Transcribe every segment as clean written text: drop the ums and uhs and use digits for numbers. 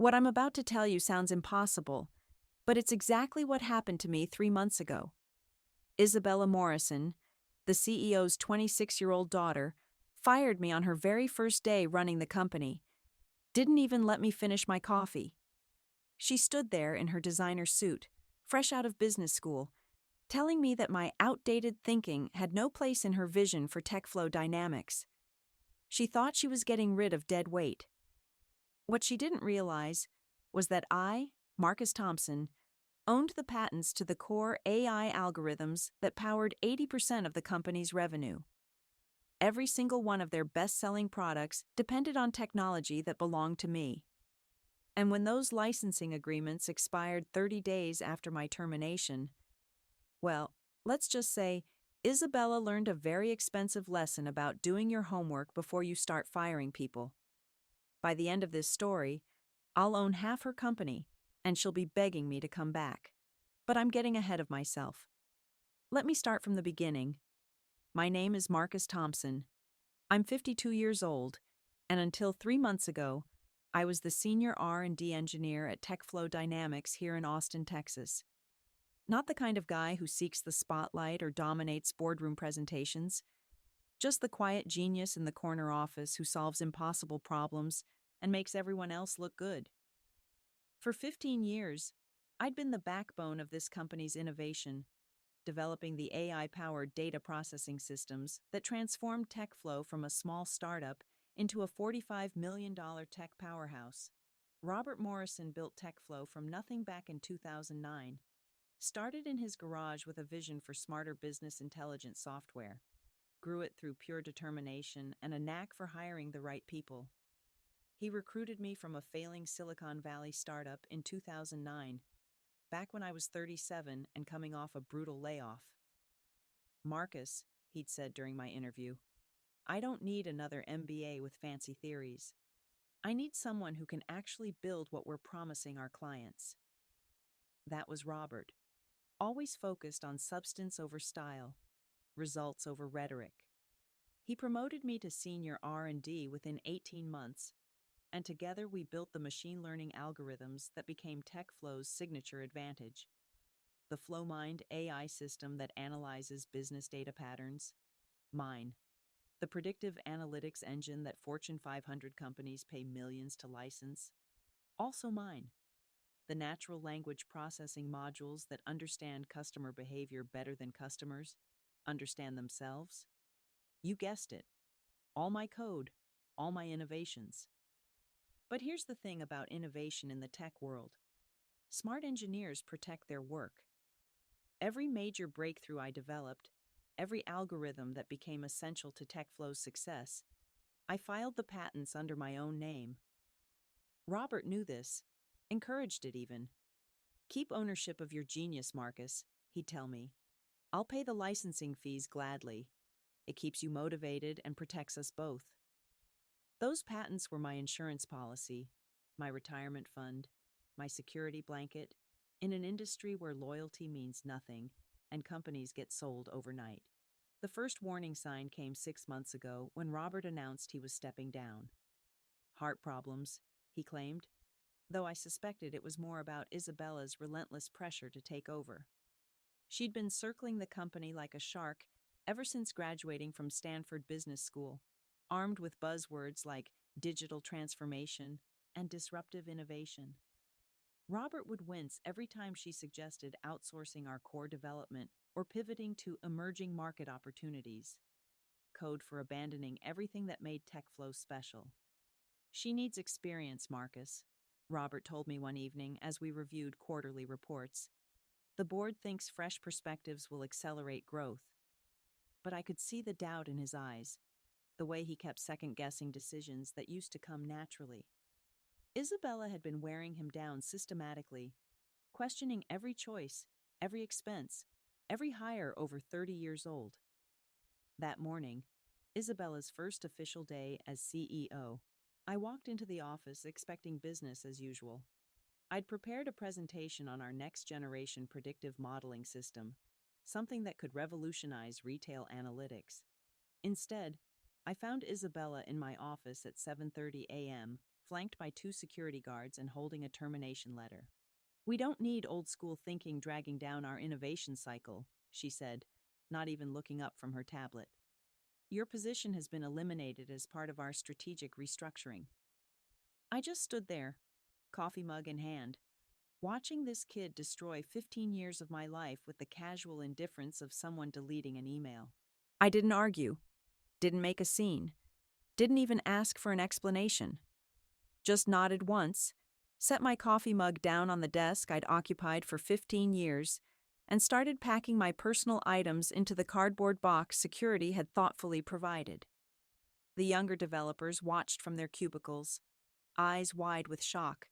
What I'm about to tell you sounds impossible, but it's exactly what happened to me 3 months ago. Isabella Morrison, the CEO's 26-year-old daughter, fired me on her very first day running the company. Didn't even let me finish my coffee. She stood there in her designer suit, fresh out of business school, telling me that my outdated thinking had no place in her vision for tech flow dynamics. She thought she was getting rid of dead weight. What she didn't realize was that I, Marcus Thompson, owned the patents to the core AI algorithms that powered 80% of the company's revenue. Every single one of their best-selling products depended on technology that belonged to me. And when those licensing agreements expired 30 days after my termination, well, let's just say Isabella learned a very expensive lesson about doing your homework before you start firing people. By the end of this story, I'll own half her company, and she'll be begging me to come back. But I'm getting ahead of myself. Let me start from the beginning. My name is Marcus Thompson. I'm 52 years old, and until 3 months ago, I was the senior R&D engineer at TechFlow Dynamics here in Austin, Texas. Not the kind of guy who seeks the spotlight or dominates boardroom presentations, just the quiet genius in the corner office who solves impossible problems and makes everyone else look good. For 15 years, I'd been the backbone of this company's innovation, developing the AI-powered data processing systems that transformed TechFlow from a small startup into a $45 million tech powerhouse. Robert Morrison built TechFlow from nothing back in 2009, started in his garage with a vision for smarter business intelligence software, grew it through pure determination and a knack for hiring the right people. He recruited me from a failing Silicon Valley startup in 2009, back when I was 37 and coming off a brutal layoff. "Marcus," he'd said during my interview, "I don't need another MBA with fancy theories. I need someone who can actually build what we're promising our clients." That was Robert, always focused on substance over style, results over rhetoric. He promoted me to senior R&D within 18 months, and together we built the machine learning algorithms that became TechFlow's signature advantage. The FlowMind AI system that analyzes business data patterns. Mine. The predictive analytics engine that Fortune 500 companies pay millions to license. Also mine. The natural language processing modules that understand customer behavior better than customers understand themselves. You guessed it. All my code, all my innovations. But here's the thing about innovation in the tech world. Smart engineers protect their work. Every major breakthrough I developed, every algorithm that became essential to TechFlow's success, I filed the patents under my own name. Robert knew this, encouraged it even. "Keep ownership of your genius, Marcus," he'd tell me. "I'll pay the licensing fees gladly. It keeps you motivated and protects us both." Those patents were my insurance policy, my retirement fund, my security blanket, in an industry where loyalty means nothing and companies get sold overnight. The first warning sign came 6 months ago when Robert announced he was stepping down. Heart problems, he claimed, though I suspected it was more about Isabella's relentless pressure to take over. She'd been circling the company like a shark ever since graduating from Stanford Business School, armed with buzzwords like digital transformation and disruptive innovation. Robert would wince every time she suggested outsourcing our core development or pivoting to emerging market opportunities. Code for abandoning everything that made TechFlow special. "She needs experience, Marcus," Robert told me one evening as we reviewed quarterly reports. "The board thinks fresh perspectives will accelerate growth." But I could see the doubt in his eyes, the way he kept second-guessing decisions that used to come naturally. Isabella had been wearing him down systematically, questioning every choice, every expense, every hire over 30 years old. That morning, Isabella's first official day as CEO, I walked into the office expecting business as usual. I'd prepared a presentation on our next-generation predictive modeling system, something that could revolutionize retail analytics. Instead, I found Isabella in my office at 7:30 a.m., flanked by two security guards and holding a termination letter. "We don't need old-school thinking dragging down our innovation cycle," she said, not even looking up from her tablet. "Your position has been eliminated as part of our strategic restructuring." I just stood there, coffee mug in hand, watching this kid destroy 15 years of my life with the casual indifference of someone deleting an email. I didn't argue, didn't make a scene, didn't even ask for an explanation. Just nodded once, set my coffee mug down on the desk I'd occupied for 15 years, and started packing my personal items into the cardboard box security had thoughtfully provided. The younger developers watched from their cubicles, eyes wide with shock.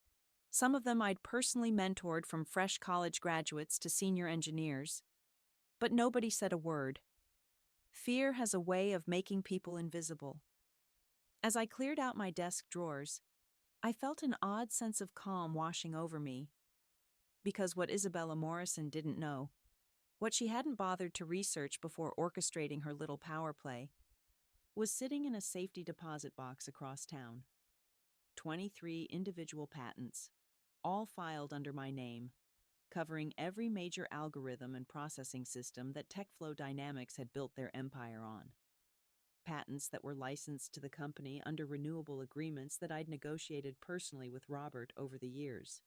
Some of them I'd personally mentored, from fresh college graduates to senior engineers. But nobody said a word. Fear has a way of making people invisible. As I cleared out my desk drawers, I felt an odd sense of calm washing over me. Because what Isabella Morrison didn't know, what she hadn't bothered to research before orchestrating her little power play, was sitting in a safety deposit box across town. 23 individual patents, all filed under my name, covering every major algorithm and processing system that TechFlow Dynamics had built their empire on. Patents that were licensed to the company under renewable agreements that I'd negotiated personally with Robert over the years.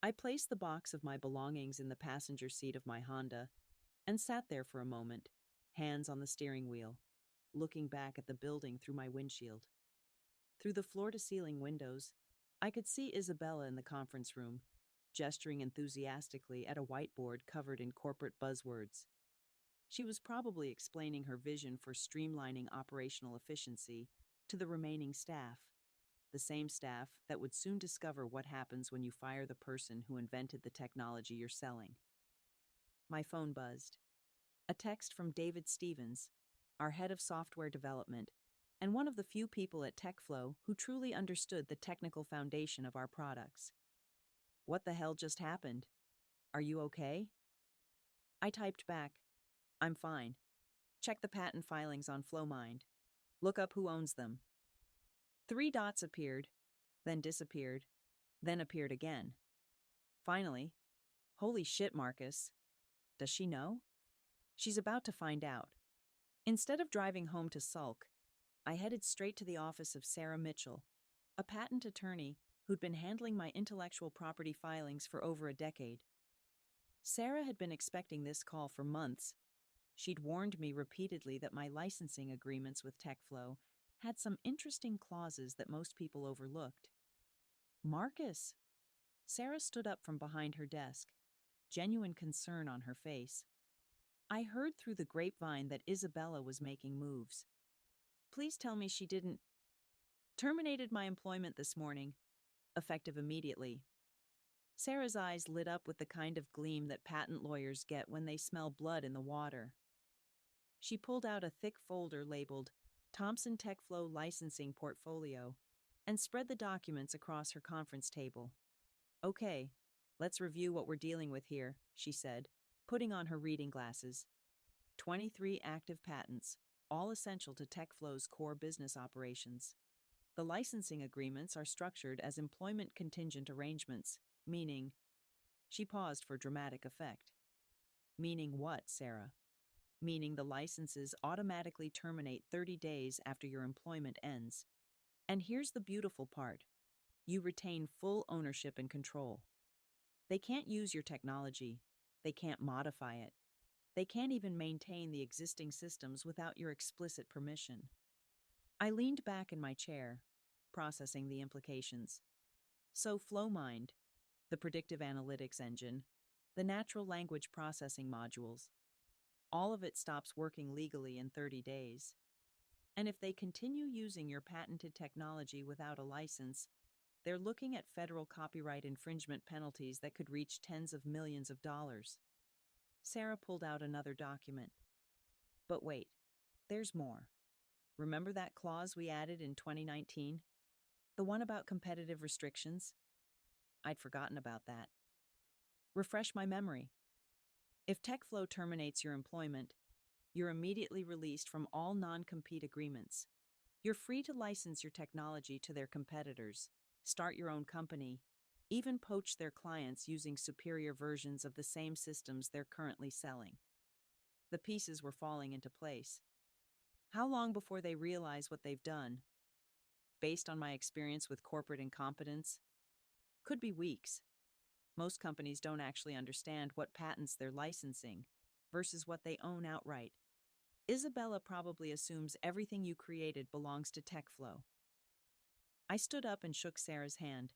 I placed the box of my belongings in the passenger seat of my Honda and sat there for a moment, hands on the steering wheel, looking back at the building through my windshield. Through the floor-to-ceiling windows, I could see Isabella in the conference room, gesturing enthusiastically at a whiteboard covered in corporate buzzwords. She was probably explaining her vision for streamlining operational efficiency to the remaining staff, the same staff that would soon discover what happens when you fire the person who invented the technology you're selling. My phone buzzed. A text from David Stevens, our head of software development, and one of the few people at TechFlow who truly understood the technical foundation of our products. "What the hell just happened? Are you okay?" I typed back, "I'm fine. Check the patent filings on FlowMind. Look up who owns them." 3 dots appeared, then disappeared, then appeared again. Finally, "Holy shit, Marcus. Does she know?" "She's about to find out." Instead of driving home to sulk, I headed straight to the office of Sarah Mitchell, a patent attorney who'd been handling my intellectual property filings for over a decade. Sarah had been expecting this call for months. She'd warned me repeatedly that my licensing agreements with TechFlow had some interesting clauses that most people overlooked. "Marcus!" Sarah stood up from behind her desk, genuine concern on her face. "I heard through the grapevine that Isabella was making moves. Please tell me she didn't..." "Terminated my employment this morning, effective immediately." Sarah's eyes lit up with the kind of gleam that patent lawyers get when they smell blood in the water. She pulled out a thick folder labeled Thomson TechFlow Licensing Portfolio and spread the documents across her conference table. "Okay, let's review what we're dealing with here," she said, putting on her reading glasses. 23 active patents, all essential to TechFlow's core business operations. The licensing agreements are structured as employment contingent arrangements, meaning... She paused for dramatic effect. "Meaning what, Sarah?" "Meaning the licenses automatically terminate 30 days after your employment ends. And here's the beautiful part. You retain full ownership and control. They can't use your technology. They can't modify it. They can't even maintain the existing systems without your explicit permission." I leaned back in my chair, processing the implications. So FlowMind, the predictive analytics engine, the natural language processing modules, all of it stops working legally in 30 days. And if they continue using your patented technology without a license, they're looking at federal copyright infringement penalties that could reach tens of millions of dollars. Sarah pulled out another document. "But wait, there's more. Remember that clause we added in 2019? The one about competitive restrictions?" I'd forgotten about that. "Refresh my memory. If TechFlow terminates your employment, you're immediately released from all non-compete agreements. You're free to license your technology to their competitors. start your own company, even poach their clients using superior versions of the same systems they're currently selling. The pieces were falling into place. How long before they realize what they've done? Based on my experience with corporate incompetence, could be weeks. Most companies don't actually understand what patents they're licensing versus what they own outright. Isabella probably assumes everything you created belongs to TechFlow. I stood up and shook Sarah's hand.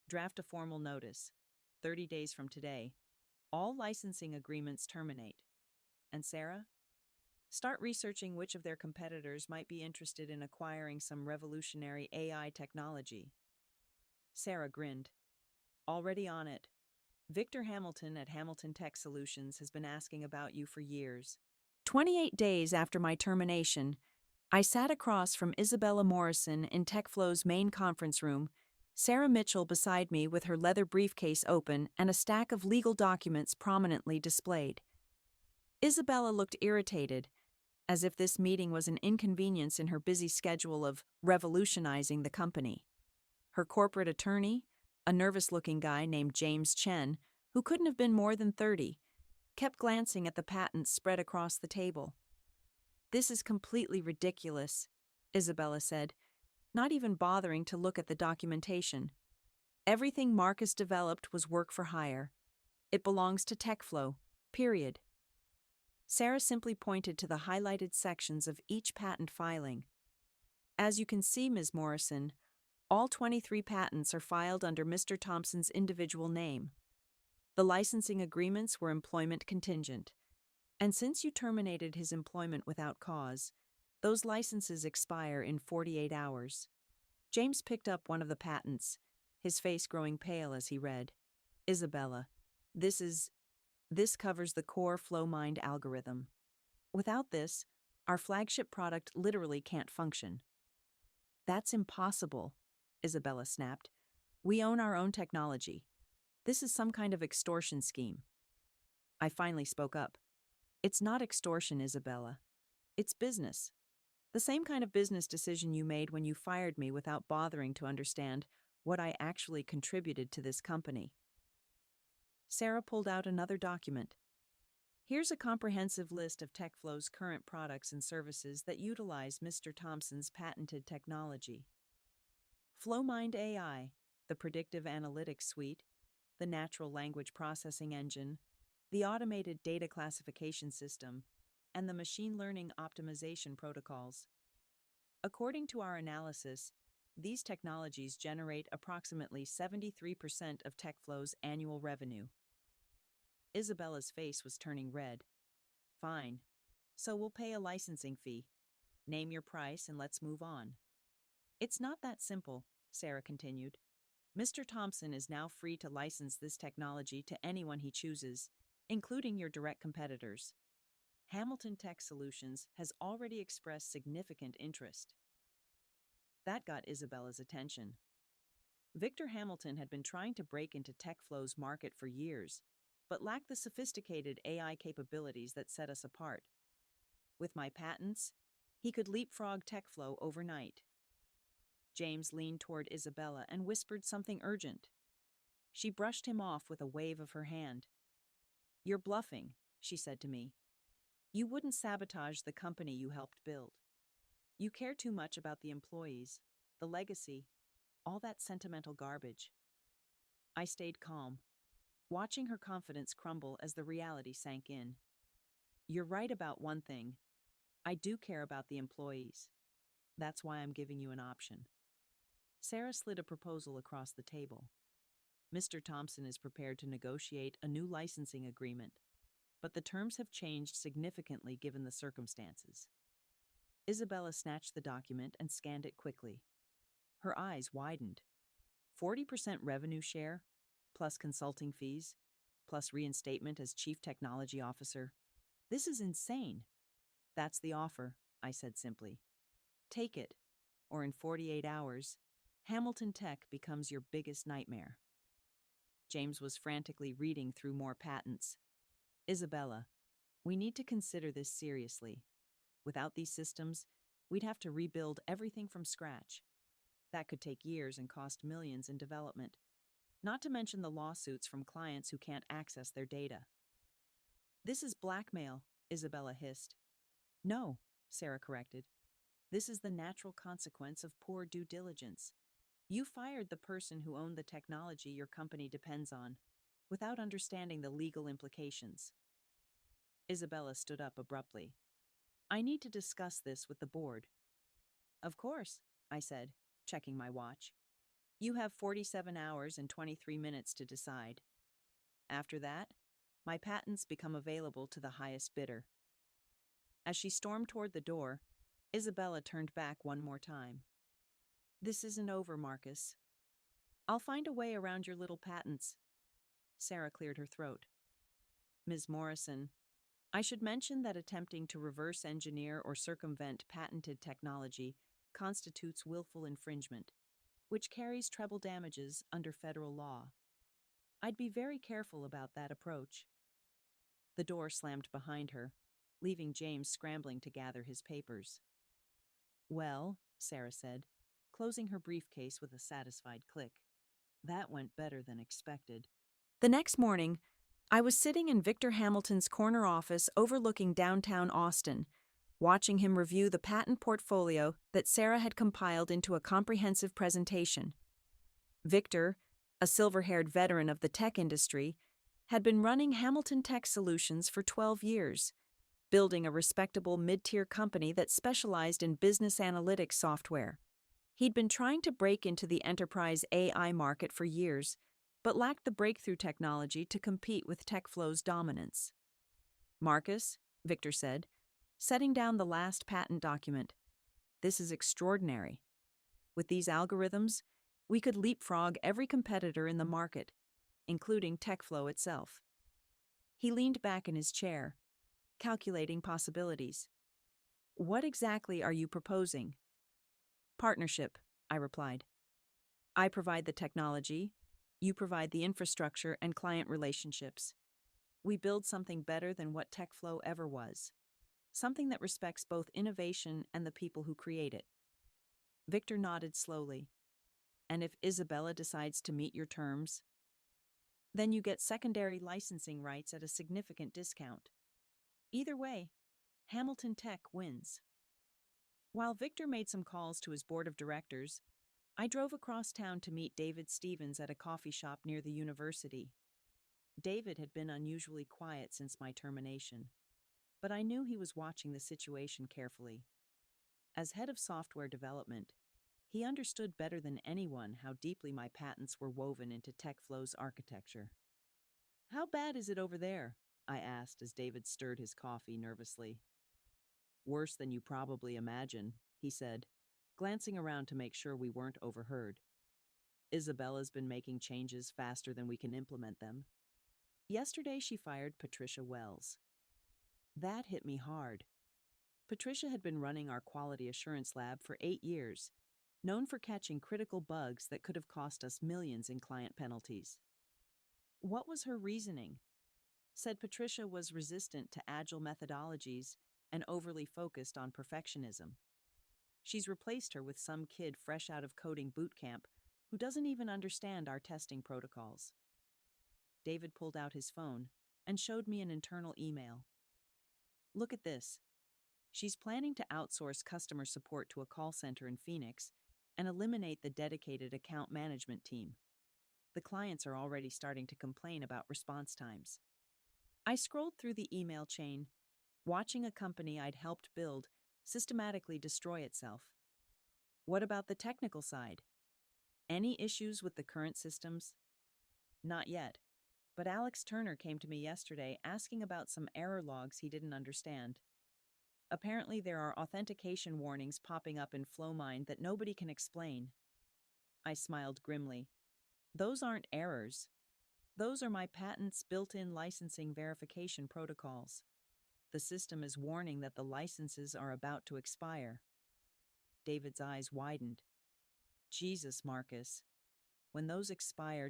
Draft a formal notice. 30 days from today, all licensing agreements terminate. And Sarah? Start researching which of their competitors might be interested in acquiring some revolutionary AI technology. Sarah grinned. Already on it. Victor Hamilton at Hamilton Tech Solutions has been asking about you for years. 28 days after my termination, I sat across from Isabella Morrison in TechFlow's main conference room, Sarah Mitchell beside me with her leather briefcase open and a stack of legal documents prominently displayed. Isabella looked irritated, as if this meeting was an inconvenience in her busy schedule of revolutionizing the company. Her corporate attorney, a nervous-looking guy named James Chen, who couldn't have been more than 30, kept glancing at the patents spread across the table. "This is completely ridiculous," Isabella said, not even bothering to look at the documentation. "Everything Marcus developed was work for hire. It belongs to TechFlow, period." Sarah simply pointed to the highlighted sections of each patent filing. "As you can see, Ms. Morrison, all 23 patents are filed under Mr. Thompson's individual name. The licensing agreements were employment contingent, and since you terminated his employment without cause, those licenses expire in 48 hours. James picked up one of the patents, his face growing pale as he read. "Isabella, this covers the core FlowMind algorithm. Without this, our flagship product literally can't function." "That's impossible," Isabella snapped. "We own our own technology. This is some kind of extortion scheme." I finally spoke up. "It's not extortion, Isabella. It's business. The same kind of business decision you made when you fired me without bothering to understand what I actually contributed to this company." Sarah pulled out another document. "Here's a comprehensive list of TechFlow's current products and services that utilize Mr. Thompson's patented technology. FlowMind AI, the predictive analytics suite, the natural language processing engine, the automated data classification system, and the machine learning optimization protocols. According to our analysis, these technologies generate approximately 73% of TechFlow's annual revenue." Isabella's face was turning red. "Fine. So we'll pay a licensing fee. Name your price and let's move on." "It's not that simple," Sarah continued. "Mr. Thompson is now free to license this technology to anyone he chooses, including your direct competitors. Hamilton Tech Solutions has already expressed significant interest." That got Isabella's attention. Victor Hamilton had been trying to break into TechFlow's market for years, but lacked the sophisticated AI capabilities that set us apart. With my patents, he could leapfrog TechFlow overnight. James leaned toward Isabella and whispered something urgent. She brushed him off with a wave of her hand. "You're bluffing," she said to me. "You wouldn't sabotage the company you helped build. You care too much about the employees, the legacy, all that sentimental garbage." I stayed calm, watching her confidence crumble as the reality sank in. "You're right about one thing. I do care about the employees. That's why I'm giving you an option." Sarah slid a proposal across the table. "Mr. Thompson is prepared to negotiate a new licensing agreement, but the terms have changed significantly given the circumstances." Isabella snatched the document and scanned it quickly. Her eyes widened. 40% revenue share, plus consulting fees, plus reinstatement as Chief Technology Officer. This is insane. "That's the offer," I said simply. "Take it, or in 48 hours, Hamilton Tech becomes your biggest nightmare." James was frantically reading through more patents. "Isabella, we need to consider this seriously. Without these systems, we'd have to rebuild everything from scratch. That could take years and cost millions in development, not to mention the lawsuits from clients who can't access their data. This is blackmail, Isabella hissed. No, Sarah corrected. This is the natural consequence of poor due diligence. You fired the person who owned the technology your company depends on, without understanding the legal implications. Isabella stood up abruptly. I need to discuss this with the board. Of course, I said, checking my watch. You have 47 hours and 23 minutes to decide. After that, my patents become available to the highest bidder. As she stormed toward the door, Isabella turned back one more time. This isn't over, Marcus. I'll find a way around your little patents. Sarah cleared her throat. Ms. Morrison, I should mention that attempting to reverse engineer or circumvent patented technology constitutes willful infringement, which carries treble damages under federal law. I'd be very careful about that approach. The door slammed behind her, leaving James scrambling to gather his papers. Well, Sarah said, closing her briefcase with a satisfied click. That went better than expected. The next morning, I was sitting in Victor Hamilton's corner office overlooking downtown Austin, watching him review the patent portfolio that Sarah had compiled into a comprehensive presentation. Victor, a silver-haired veteran of the tech industry, had been running Hamilton Tech Solutions for 12 years, building a respectable mid-tier company that specialized in business analytics software. He'd been trying to break into the enterprise AI market for years, but lacked the breakthrough technology to compete with TechFlow's dominance. Marcus, Victor said, setting down the last patent document, this is extraordinary. With these algorithms, we could leapfrog every competitor in the market, including TechFlow itself. He leaned back in his chair, calculating possibilities. What exactly are you proposing? Partnership, I replied. I provide the technology, you provide the infrastructure and client relationships. We build something better than what TechFlow ever was, something that respects both innovation and the people who create it. Victor nodded slowly. And if Isabella decides to meet your terms, then you get secondary licensing rights at a significant discount. Either way, Hamilton Tech wins. While Victor made some calls to his board of directors, I drove across town to meet David Stevens at a coffee shop near the university. David had been unusually quiet since my termination, but I knew he was watching the situation carefully. As head of software development, he understood better than anyone how deeply my patents were woven into TechFlow's architecture. How bad is it over there? I asked as David stirred his coffee nervously. Worse than you probably imagine, he said, glancing around to make sure we weren't overheard. Isabella's been making changes faster than we can implement them. Yesterday she fired Patricia Wells. That hit me hard. Patricia had been running our quality assurance lab for 8 years, known for catching critical bugs that could have cost us millions in client penalties. What was her reasoning? Said Patricia was resistant to agile methodologies and overly focused on perfectionism. She's replaced her with some kid fresh out of coding boot camp who doesn't even understand our testing protocols. David pulled out his phone and showed me an internal email. Look at this. She's planning to outsource customer support to a call center in Phoenix and eliminate the dedicated account management team. The clients are already starting to complain about response times. I scrolled through the email chain, watching a company I'd helped build systematically destroy itself. What about the technical side? Any issues with the current systems? Not yet, but Alex Turner came to me yesterday asking about some error logs he didn't understand. Apparently there are authentication warnings popping up in FlowMind that nobody can explain. I smiled grimly. Those aren't errors. Those are my patent's built-in licensing verification protocols. The system is warning that the licenses are about to expire. David's eyes widened. Jesus, Marcus. When those expire ...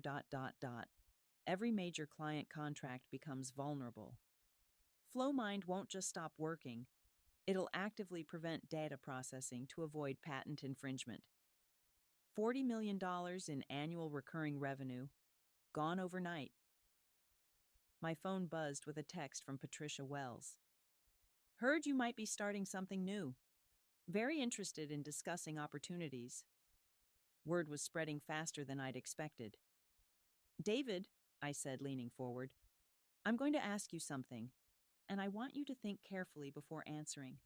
every major client contract becomes vulnerable. FlowMind won't just stop working. It'll actively prevent data processing to avoid patent infringement. $40 million in annual recurring revenue, gone overnight. My phone buzzed with a text from Patricia Wells. Heard you might be starting something new. Very interested in discussing opportunities. Word was spreading faster than I'd expected. David, I said, leaning forward, I'm going to ask you something, and I want you to think carefully before answering.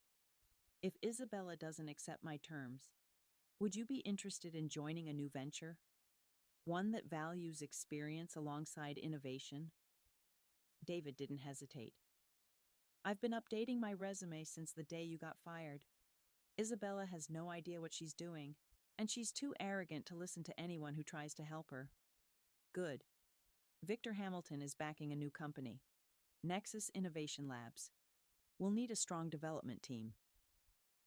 If Isabella doesn't accept my terms, would you be interested in joining a new venture? One that values experience alongside innovation? David didn't hesitate. I've been updating my resume since the day you got fired. Isabella has no idea what she's doing, and she's too arrogant to listen to anyone who tries to help her. Good. Victor Hamilton is backing a new company, Nexus Innovation Labs. We'll need a strong development team.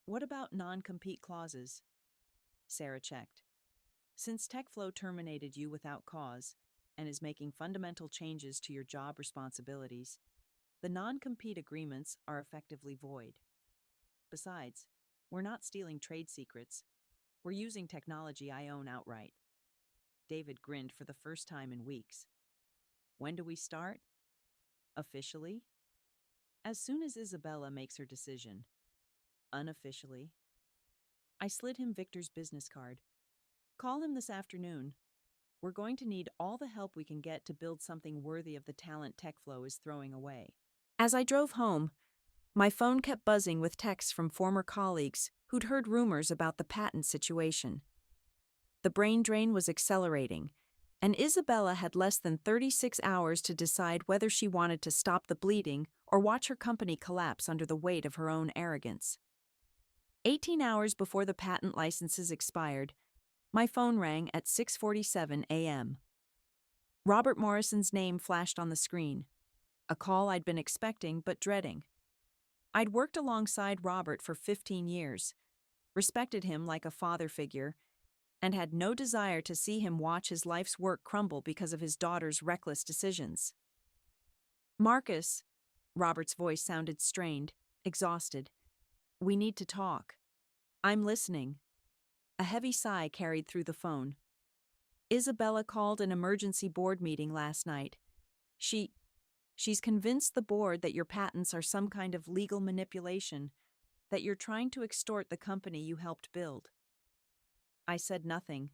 What about non-compete clauses? Sarah checked. Since TechFlow terminated you without cause and is making fundamental changes to your job responsibilities, the non-compete agreements are effectively void. Besides, we're not stealing trade secrets. We're using technology I own outright. David grinned for the first time in weeks. When do we start? Officially? As soon as Isabella makes her decision. Unofficially? I slid him Victor's business card. Call him this afternoon. We're going to need all the help we can get to build something worthy of the talent TechFlow is throwing away. As I drove home, my phone kept buzzing with texts from former colleagues who'd heard rumors about the patent situation. The brain drain was accelerating, and Isabella had less than 36 hours to decide whether she wanted to stop the bleeding or watch her company collapse under the weight of her own arrogance. 18 hours before the patent licenses expired, my phone rang at 6:47 a.m. Robert Morrison's name flashed on the screen, a call I'd been expecting but dreading. I'd worked alongside Robert for 15 years, respected him like a father figure, and had no desire to see him watch his life's work crumble because of his daughter's reckless decisions. Marcus, Robert's voice sounded strained, exhausted. We need to talk. I'm listening. A heavy sigh carried through the phone. Isabella called an emergency board meeting last night. She's convinced the board that your patents are some kind of legal manipulation, that you're trying to extort the company you helped build. I said nothing,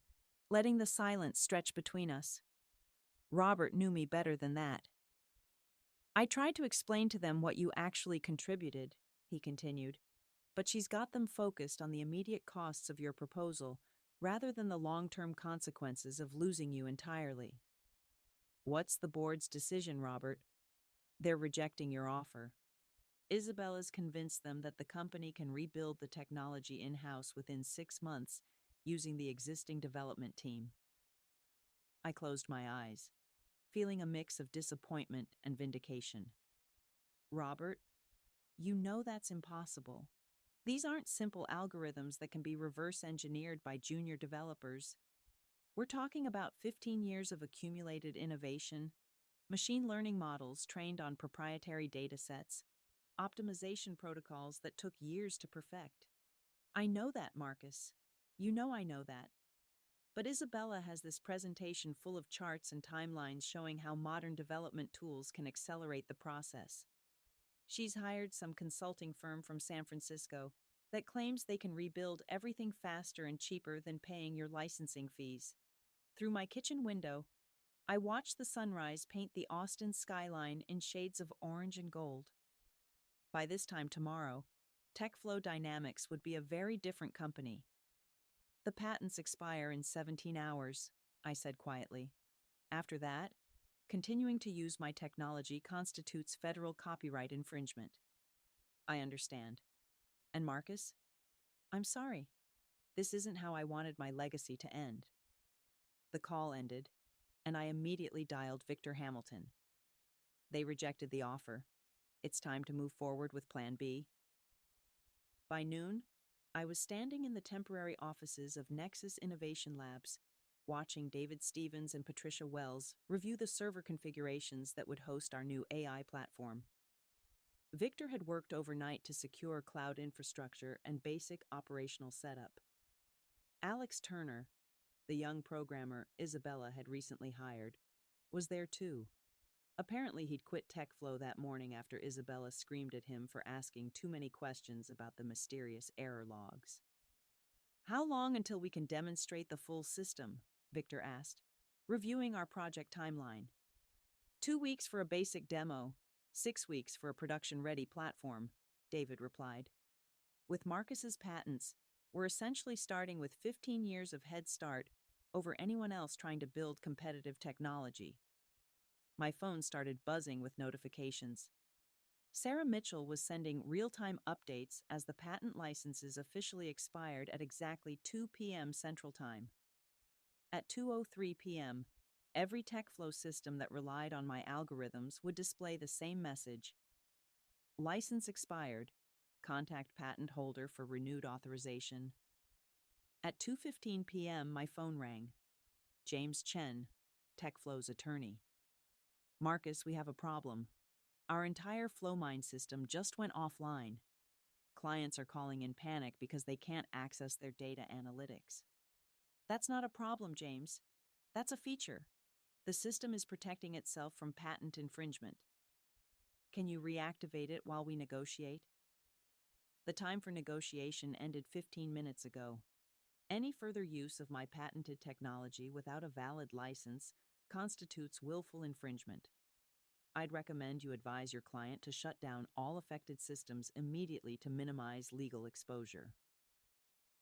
letting the silence stretch between us. Robert knew me better than that. I tried to explain to them what you actually contributed, he continued, but she's got them focused on the immediate costs of your proposal rather than the long-term consequences of losing you entirely. What's the board's decision, Robert? They're rejecting your offer. Isabella's convinced them that the company can rebuild the technology in-house within 6 months using the existing development team. I closed my eyes, feeling a mix of disappointment and vindication. Robert, you know that's impossible. These aren't simple algorithms that can be reverse engineered by junior developers. We're talking about 15 years of accumulated innovation, machine learning models trained on proprietary datasets, optimization protocols that took years to perfect. I know that, Marcus. You know I know that. But Isabella has this presentation full of charts and timelines showing how modern development tools can accelerate the process. She's hired some consulting firm from San Francisco that claims they can rebuild everything faster and cheaper than paying your licensing fees. Through my kitchen window, I watched the sunrise paint the Austin skyline in shades of orange and gold. By this time tomorrow, TechFlow Dynamics would be a very different company. The patents expire in 17 hours, I said quietly. After that, continuing to use my technology constitutes federal copyright infringement. I understand. And Marcus? I'm sorry. This isn't how I wanted my legacy to end. The call ended, and I immediately dialed Victor Hamilton. They rejected the offer. It's time to move forward with Plan B. By noon, I was standing in the temporary offices of Nexus Innovation Labs, watching David Stevens and Patricia Wells review the server configurations that would host our new AI platform. Victor had worked overnight to secure cloud infrastructure and basic operational setup. Alex Turner, The young programmer Isabella had recently hired was there too. Apparently, he'd quit TechFlow that morning after Isabella screamed at him for asking too many questions about the mysterious error logs. "How long until we can demonstrate the full system?" Victor asked, reviewing our project timeline. 2 weeks for a basic demo, 6 weeks for a production-ready platform, David replied. With Marcus's patents, we're essentially starting with 15 years of head start over anyone else trying to build competitive technology. My phone started buzzing with notifications. Sarah Mitchell was sending real-time updates as the patent licenses officially expired at exactly 2 p.m. Central Time. At 2:03 p.m., every TechFlow system that relied on my algorithms would display the same message: license expired. Contact patent holder for renewed authorization. At 2:15 p.m., my phone rang. James Chen, TechFlow's attorney. "Marcus, we have a problem. Our entire FlowMind system just went offline. Clients are calling in panic because they can't access their data analytics." "That's not a problem, James. That's a feature. The system is protecting itself from patent infringement. Can you reactivate it while we negotiate?" The time for negotiation ended 15 minutes ago. Any further use of my patented technology without a valid license constitutes willful infringement. I'd recommend you advise your client to shut down all affected systems immediately to minimize legal exposure.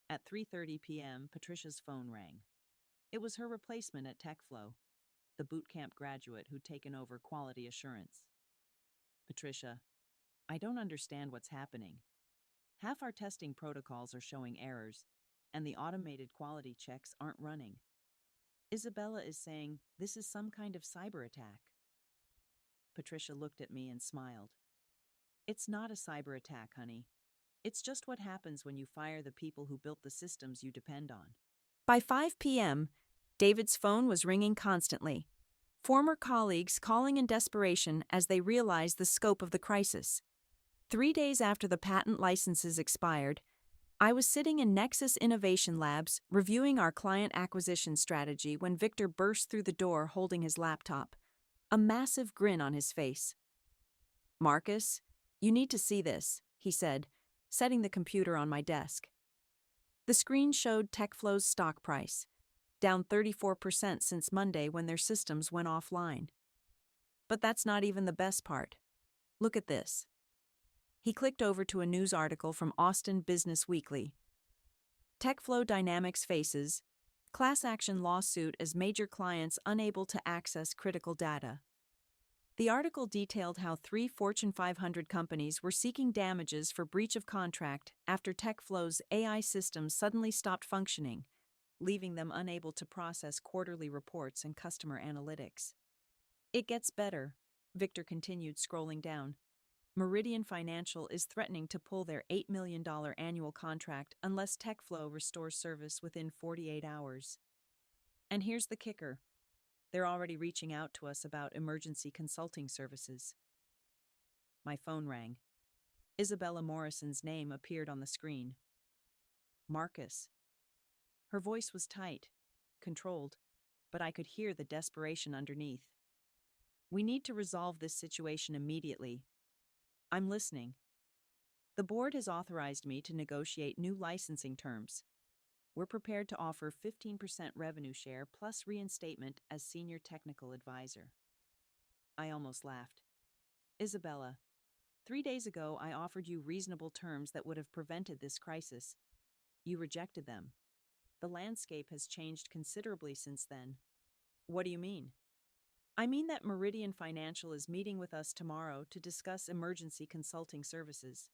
At 3:30 p.m., Patricia's phone rang. It was her replacement at TechFlow, the bootcamp graduate who'd taken over quality assurance. "Patricia, I don't understand what's happening. Half our testing protocols are showing errors, and the automated quality checks aren't running. Isabella is saying this is some kind of cyber attack." Patricia looked at me and smiled. "It's not a cyber attack, honey. It's just what happens when you fire the people who built the systems you depend on." By 5 p.m., David's phone was ringing constantly. Former colleagues calling in desperation as they realized the scope of the crisis. 3 days after the patent licenses expired, I was sitting in Nexus Innovation Labs reviewing our client acquisition strategy when Victor burst through the door holding his laptop, a massive grin on his face. "Marcus, you need to see this," he said, setting the computer on my desk. The screen showed TechFlow's stock price, down 34% since Monday when their systems went offline. But that's not even the best part. Look at this. He clicked over to a news article from Austin Business Weekly. TechFlow Dynamics faces class action lawsuit as major clients unable to access critical data. The article detailed how 3 Fortune 500 companies were seeking damages for breach of contract after TechFlow's AI systems suddenly stopped functioning, leaving them unable to process quarterly reports and customer analytics. "It gets better," Victor continued, scrolling down. "Meridian Financial is threatening to pull their $8 million annual contract unless TechFlow restores service within 48 hours. And here's the kicker. They're already reaching out to us about emergency consulting services." My phone rang. Isabella Morrison's name appeared on the screen. "Marcus." Her voice was tight, controlled, but I could hear the desperation underneath. "We need to resolve this situation immediately." "I'm listening." "The board has authorized me to negotiate new licensing terms. We're prepared to offer 15% revenue share plus reinstatement as senior technical advisor." I almost laughed. "Isabella, 3 days ago I offered you reasonable terms that would have prevented this crisis. You rejected them. The landscape has changed considerably since then." "What do you mean?" "I mean that Meridian Financial is meeting with us tomorrow to discuss emergency consulting services.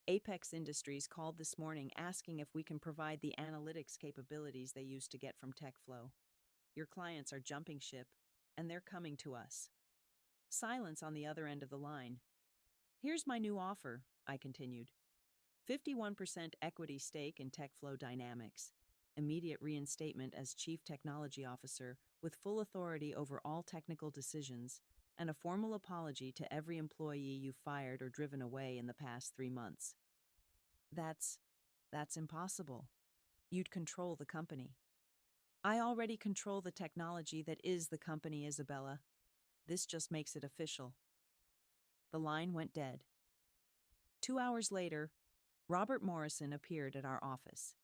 Apex Industries called this morning asking if we can provide the analytics capabilities they used to get from TechFlow. Your clients are jumping ship, and they're coming to us." Silence on the other end of the line. "Here's my new offer," I continued. 51% equity stake in TechFlow Dynamics, immediate reinstatement as Chief Technology Officer with full authority over all technical decisions, and a formal apology to every employee you fired or driven away in the past 3 months. That's impossible. You'd control the company." I already control the technology that is the company, Isabella. This just makes it official. The line went dead. 2 hours later, Robert Morrison appeared at our office.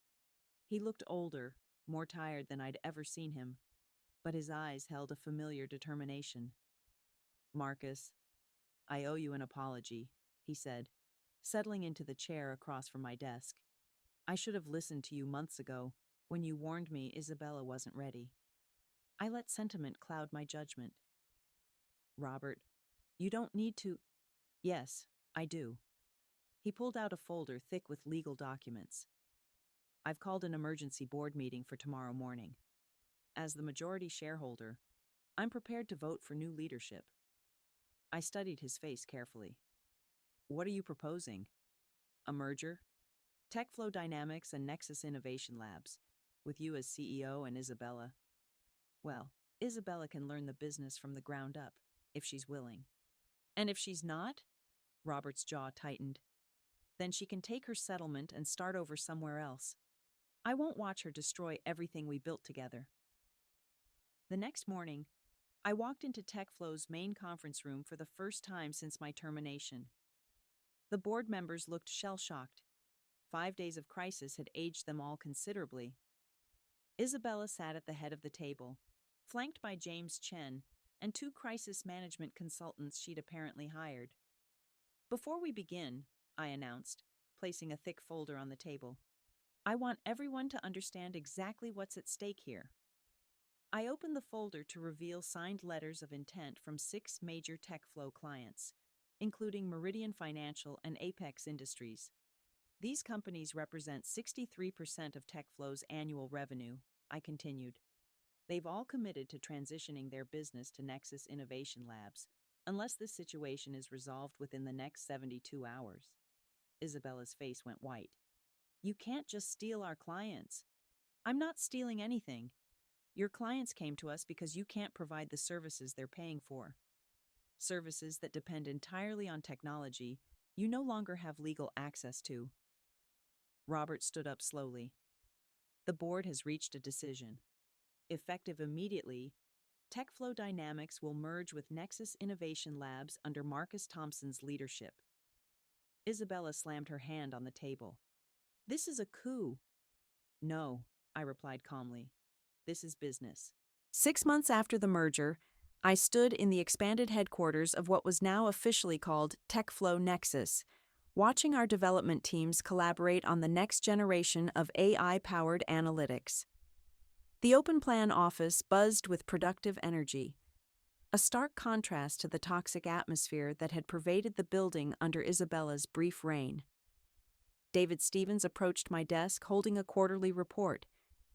He looked older, more tired than I'd ever seen him, but his eyes held a familiar determination. "Marcus, I owe you an apology," he said, settling into the chair across from my desk. "I should have listened to you months ago when you warned me Isabella wasn't ready. I let sentiment cloud my judgment." "Robert, you don't need to—" "Yes, I do." He pulled out a folder thick with legal documents. "I've called an emergency board meeting for tomorrow morning. As the majority shareholder, I'm prepared to vote for new leadership." I studied his face carefully. "What are you proposing? A merger? TechFlow Dynamics and Nexus Innovation Labs, with you as CEO and Isabella. Well, Isabella can learn the business from the ground up, if she's willing. And if she's not," Robert's jaw tightened, "then she can take her settlement and start over somewhere else. I won't watch her destroy everything we built together." The next morning, I walked into TechFlow's main conference room for the first time since my termination. The board members looked shell-shocked. 5 days of crisis had aged them all considerably. Isabella sat at the head of the table, flanked by James Chen and 2 crisis management consultants she'd apparently hired. "Before we begin," I announced, placing a thick folder on the table, "I want everyone to understand exactly what's at stake here." I opened the folder to reveal signed letters of intent from 6 major TechFlow clients, including Meridian Financial and Apex Industries. These companies represent 63% of TechFlow's annual revenue, I continued. They've all committed to transitioning their business to Nexus Innovation Labs, unless this situation is resolved within the next 72 hours. Isabella's face went white. "You can't just steal our clients." "I'm not stealing anything. Your clients came to us because you can't provide the services they're paying for. Services that depend entirely on technology you no longer have legal access to." Robert stood up slowly. "The board has reached a decision. Effective immediately, TechFlow Dynamics will merge with Nexus Innovation Labs under Marcus Thompson's leadership." Isabella slammed her hand on the table. "This is a coup." "No," I replied calmly. "This is business." 6 months after the merger, I stood in the expanded headquarters of what was now officially called TechFlow Nexus, watching our development teams collaborate on the next generation of AI-powered analytics. The open plan office buzzed with productive energy, a stark contrast to the toxic atmosphere that had pervaded the building under Isabella's brief reign. David Stevens approached my desk holding a quarterly report,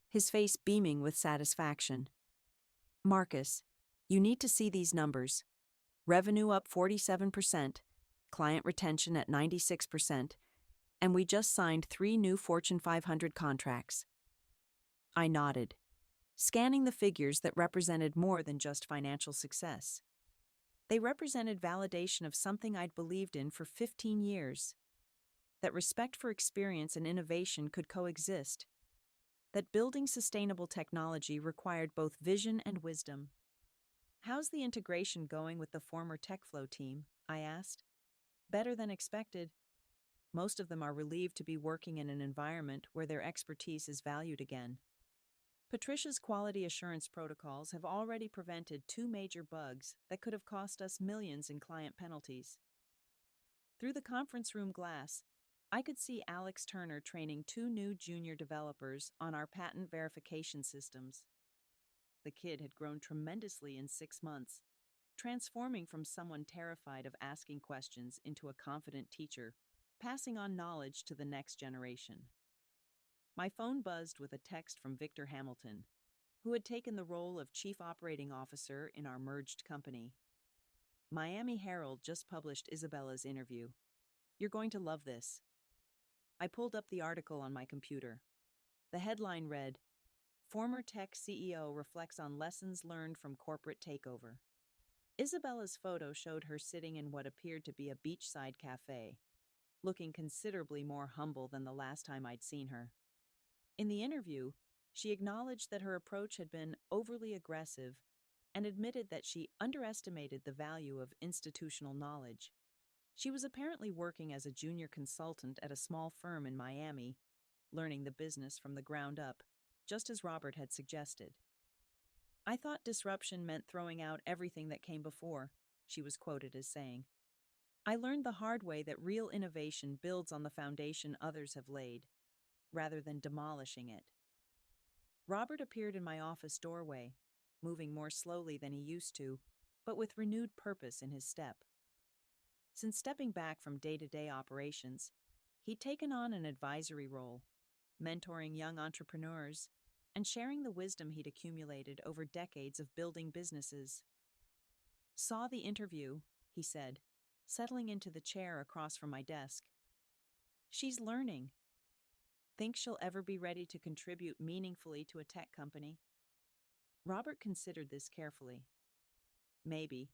his face beaming with satisfaction. "Marcus, you need to see these numbers. Revenue up 47%, client retention at 96%, and we just signed 3 new Fortune 500 contracts." I nodded, scanning the figures that represented more than just financial success. They represented validation of something I'd believed in for 15 years, that respect for experience and innovation could coexist, that building sustainable technology required both vision and wisdom. "How's the integration going with the former TechFlow team?" I asked. "Better than expected. Most of them are relieved to be working in an environment where their expertise is valued again. Patricia's quality assurance protocols have already prevented 2 major bugs that could have cost us millions in client penalties." Through the conference room glass, I could see Alex Turner training 2 new junior developers on our patent verification systems. The kid had grown tremendously in 6 months, transforming from someone terrified of asking questions into a confident teacher, passing on knowledge to the next generation. My phone buzzed with a text from Victor Hamilton, who had taken the role of Chief Operating Officer in our merged company. "Miami Herald just published Isabella's interview. You're going to love this." I pulled up the article on my computer. The headline read, "Former Tech CEO reflects on lessons learned from corporate takeover." Isabella's photo showed her sitting in what appeared to be a beachside cafe, looking considerably more humble than the last time I'd seen her. In the interview, She acknowledged that her approach had been overly aggressive and admitted that she underestimated the value of institutional knowledge. She was apparently working as a junior consultant at a small firm in Miami, learning the business from the ground up, just as Robert had suggested. "I thought disruption meant throwing out everything that came before," she was quoted as saying. "I learned the hard way that real innovation builds on the foundation others have laid, rather than demolishing it." Robert appeared in my office doorway, moving more slowly than he used to, but with renewed purpose in his step. Since stepping back from day-to-day operations, he'd taken on an advisory role, mentoring young entrepreneurs and sharing the wisdom he'd accumulated over decades of building businesses. "Saw the interview," he said, settling into the chair across from my desk. "She's learning. Think she'll ever be ready to contribute meaningfully to a tech company?" Robert considered this carefully. "Maybe,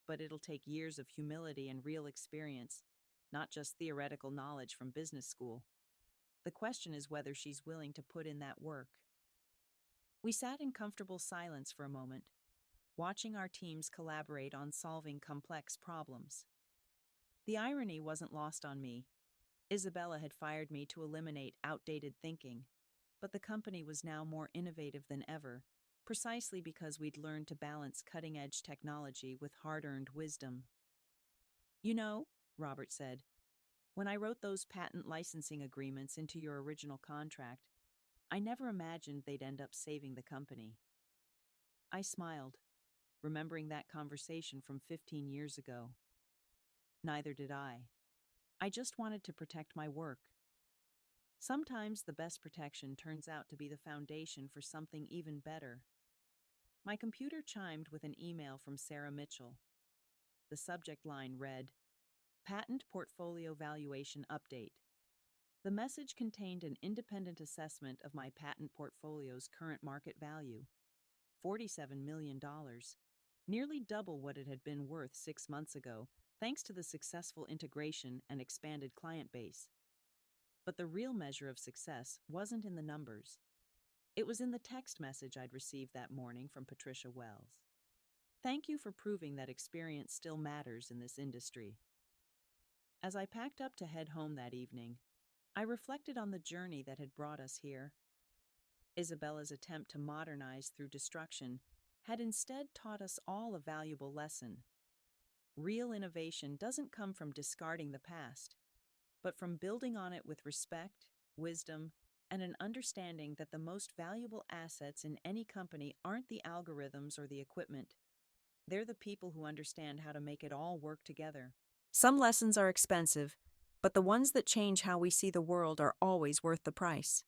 but it'll take years of humility and real experience, not just theoretical knowledge from business school. The question is whether she's willing to put in that work." We sat in comfortable silence for a moment, watching our teams collaborate on solving complex problems. The irony wasn't lost on me. Isabella had fired me to eliminate outdated thinking, but the company was now more innovative than ever, precisely because we'd learned to balance cutting-edge technology with hard-earned wisdom. "You know," Robert said, "when I wrote those patent licensing agreements into your original contract, I never imagined they'd end up saving the company." I smiled, remembering that conversation from 15 years ago. Neither did I. I just wanted to protect my work. Sometimes the best protection turns out to be the foundation for something even better. My computer chimed with an email from Sarah Mitchell. The subject line read, "Patent Portfolio Valuation Update." The message contained an independent assessment of my patent portfolio's current market value, $47 million, nearly double what it had been worth 6 months ago, thanks to the successful integration and expanded client base. But the real measure of success wasn't in the numbers. It was in the text message I'd received that morning from Patricia Wells. "Thank you for proving that experience still matters in this industry." As I packed up to head home that evening, I reflected on the journey that had brought us here. Isabella's attempt to modernize through destruction had instead taught us all a valuable lesson. Real innovation doesn't come from discarding the past, but from building on it with respect, wisdom, and an understanding that the most valuable assets in any company aren't the algorithms or the equipment. They're the people who understand how to make it all work together. Some lessons are expensive, but the ones that change how we see the world are always worth the price.